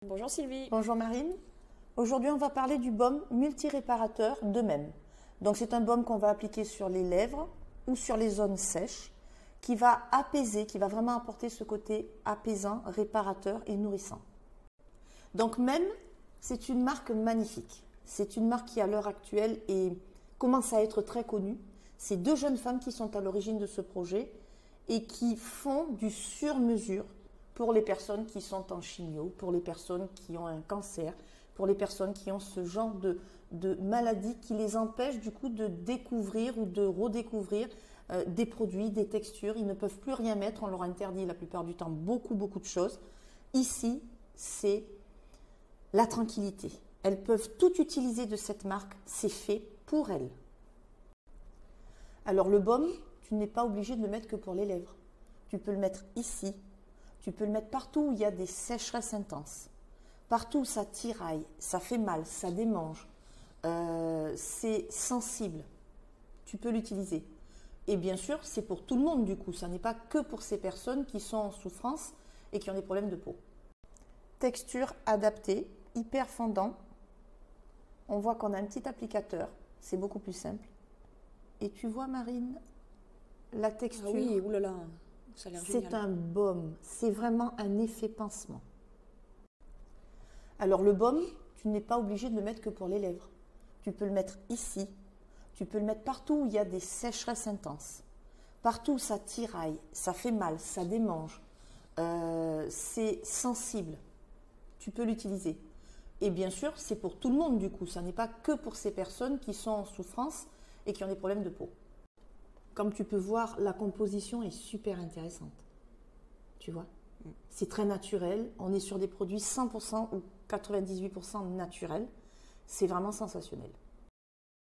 Bonjour Sylvie. Bonjour Marine. Aujourd'hui, on va parler du baume multiréparateur de même. Donc, c'est un baume qu'on va appliquer sur les lèvres ou sur les zones sèches, qui va apaiser, qui va vraiment apporter ce côté apaisant, réparateur et nourrissant. Donc, même, c'est une marque magnifique. C'est une marque qui, à l'heure actuelle, commence à être très connue. C'est deux jeunes femmes qui sont à l'origine de ce projet et qui font du sur-mesure pour les personnes qui sont en chimio, pour les personnes qui ont un cancer, pour les personnes qui ont ce genre de maladie qui les empêche du coup de découvrir ou de redécouvrir des produits, des textures. Ils ne peuvent plus rien mettre, on leur interdit la plupart du temps beaucoup de choses. Ici, c'est la tranquillité. Elles peuvent tout utiliser de cette marque, c'est fait pour elles. Alors le baume, tu n'es pas obligé de le mettre que pour les lèvres. Tu peux le mettre ici. Tu peux le mettre partout où il y a des sécheresses intenses, partout où ça tiraille, ça fait mal, ça démange, c'est sensible. Tu peux l'utiliser. Et bien sûr, c'est pour tout le monde du coup, ça n'est pas que pour ces personnes qui sont en souffrance et qui ont des problèmes de peau. Texture adaptée, hyper fondant. On voit qu'on a un petit applicateur, c'est beaucoup plus simple. Et tu vois Marine, la texture... Ah oui, oulala. Ça a l'air génial. C'est un baume, c'est vraiment un effet pansement. Alors le baume, tu n'es pas obligé de le mettre que pour les lèvres. Tu peux le mettre ici, tu peux le mettre partout où il y a des sécheresses intenses, partout où ça tiraille, ça fait mal, ça démange, c'est sensible. Tu peux l'utiliser. Et bien sûr, c'est pour tout le monde du coup, ça n'est pas que pour ces personnes qui sont en souffrance et qui ont des problèmes de peau. Comme tu peux voir, la composition est super intéressante. Tu vois, c'est très naturel. On est sur des produits 100% ou 98% naturels. C'est vraiment sensationnel.